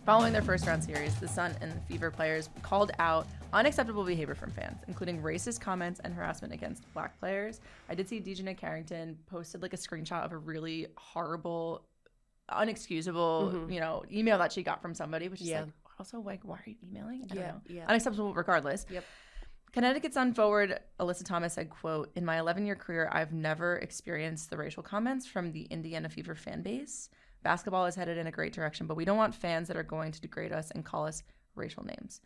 Following their first-round series, the Sun and Fever players called out unacceptable behavior from fans, including racist comments and harassment against black players. I did see Dejanay Carrington posted like a screenshot of a really horrible, unexcusable, email that she got from somebody, which is like, also, like, why are you emailing? I don't know. Yeah. Unacceptable regardless. Yep. Connecticut's Sun forward Alyssa Thomas said, quote, "In my 11-year career, I've never experienced the racial comments from the Indiana Fever fan base. Basketball is headed in a great direction, but we don't want fans that are going to degrade us and call us racial names."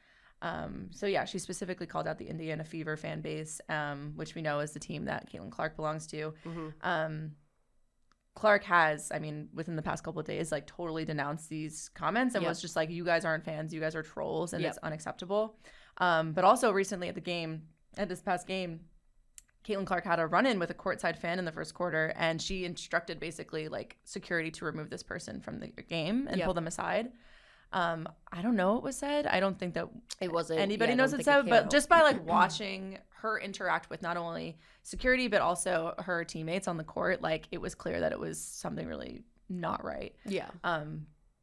So, yeah, she specifically called out the Indiana Fever fan base, which we know is the team that Caitlin Clark belongs to. Mm-hmm. Clark has, within the past couple of days, like totally denounced these comments and was just like, you guys aren't fans, you guys are trolls, and it's unacceptable. But also recently at this past game, Caitlin Clark had a run-in with a courtside fan in the first quarter, and she instructed basically like security to remove this person from the game and pull them aside. I don't know what was said. I don't think that it wasn't anybody knows what's said, but just by like watching her interact with not only security but also her teammates on the court, like it was clear that it was something really not right. Yeah.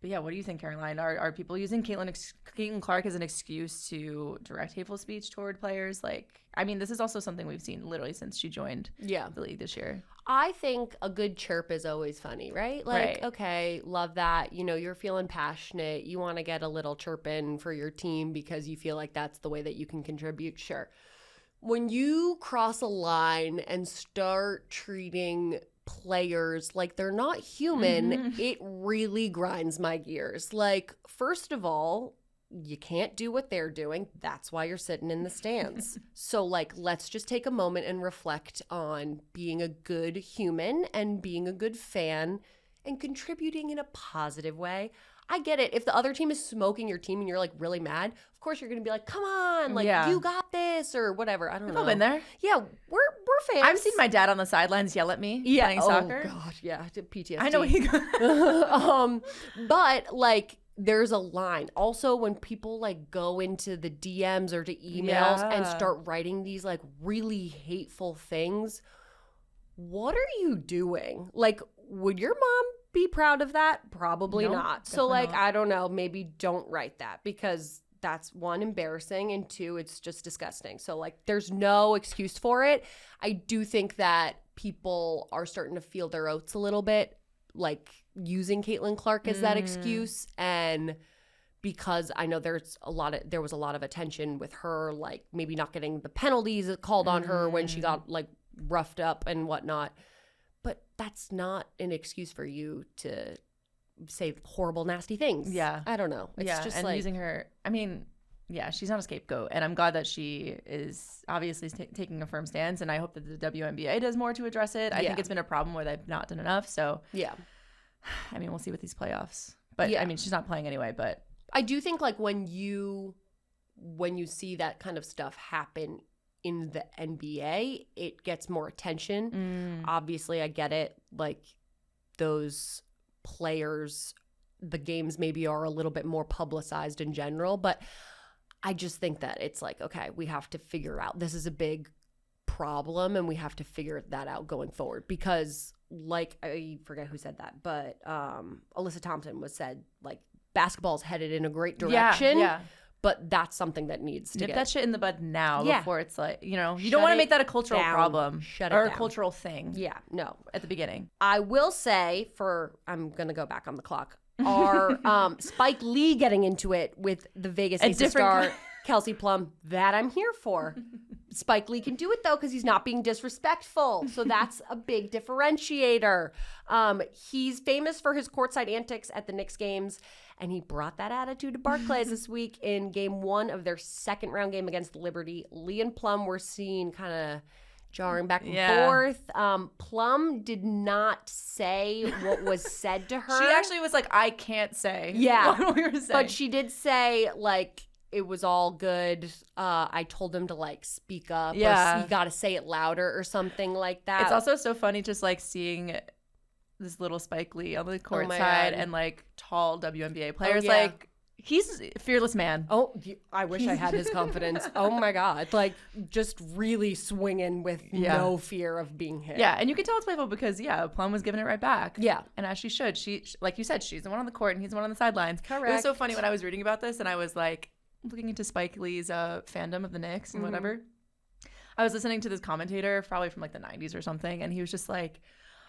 But yeah, what do you think, Caroline? Are people using Caitlin Clark as an excuse to direct hateful speech toward players? Like, this is also something we've seen literally since she joined the league this year. I think a good chirp is always funny, right? Like, okay, love that. You're feeling passionate. You want to get a little chirp in for your team because you feel like that's the way that you can contribute. Sure. When you cross a line and start treating players like they're not human, it really grinds my gears. Like, first of all, you can't do what they're doing. That's why you're sitting in the stands. So, like, let's just take a moment and reflect on being a good human and being a good fan and contributing in a positive way. I get it. If the other team is smoking your team and you're like really mad, of course you're going to be like, come on, like you got this or whatever. I don't know. I've been there. Yeah, we're fans. I've seen my dad on the sidelines yell at me playing soccer. Oh, God, yeah. PTSD. I know he but, like, there's a line. Also, when people, like, go into the DMs or to emails and start writing these, like, really hateful things, what are you doing? Like, would your mom be proud of that? Probably not. So, like, I don't know. Maybe don't write that because that's one, embarrassing, and two, it's just disgusting. So, like, there's no excuse for it. I do think that people are starting to feel their oats a little bit, like using Caitlin Clark as that excuse. And because I know there was a lot of attention with her, like maybe not getting the penalties called on her when she got like roughed up and whatnot. But that's not an excuse for you to say horrible, nasty things. Yeah. I don't know. It's just and like using her. She's not a scapegoat. And I'm glad that she is obviously taking a firm stance. And I hope that the WNBA does more to address it. I think it's been a problem where they've not done enough. So, we'll see with these playoffs. But, she's not playing anyway. But I do think, like, when you see that kind of stuff happen in the NBA, it gets more attention. Obviously, I get it. Like, those players, the games maybe are a little bit more publicized in general, but I just think that it's like, okay, we have to figure out this is a big problem and we have to figure that out going forward because, like, I forget who said that, but Alyssa Thompson said, like, basketball's headed in a great direction. But that's something that needs to nip that shit in the bud now before it's like, you don't Shut want to make that a cultural down. problem Shut it or down. a cultural thing. Yeah, no. At the beginning. I will say I'm going to go back on the clock. Our Spike Lee getting into it with the Vegas Aces star Kelsey Plum, that I'm here for. Spike Lee can do it, though, because he's not being disrespectful. So that's a big differentiator. He's famous for his courtside antics at the Knicks games, and he brought that attitude to Barclays this week in game 1 of their second round game against Liberty. Lee and Plum were seen kind of jarring back and forth. Plum did not say what was said to her. She actually was like, I can't say what we were saying. But she did say, like, it was all good. I told him to, like, speak up. Or you got to say it louder or something like that. It's also so funny just, like, seeing this little Spike Lee on the court side and, like, tall WNBA players, like, He's a fearless man. Oh, I wish I had his confidence. Oh my God. Like, just really swinging with no fear of being hit. Yeah, and you can tell it's playful because, Plum was giving it right back. Yeah. And as she should. She, like you said, she's the one on the court and he's the one on the sidelines. Correct. It was so funny when I was reading about this and I was like looking into Spike Lee's fandom of the Knicks and whatever. I was listening to this commentator probably from like the 90s or something, and he was just like,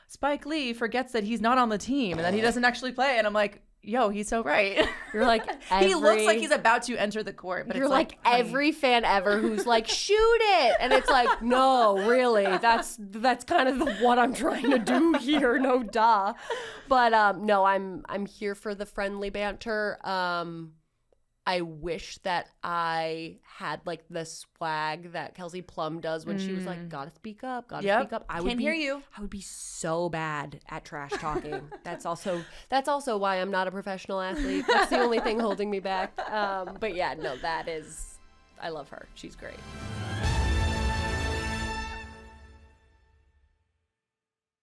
Spike Lee forgets that he's not on the team and that he doesn't actually play. And I'm like, yo, he's so right. You're like, he looks like he's about to enter the court, but you're it's like every fan ever who's like, shoot it, and it's like, no, really, that's kind of what I'm trying to do here. No, duh. But no, I'm here for the friendly banter. I wish that I had like the swag that Kelsey Plum does when she was like, gotta speak up, speak up. I would hear you. I would be so bad at trash talking. That's also why I'm not a professional athlete. That's the only thing holding me back. But yeah, no, I love her. She's great.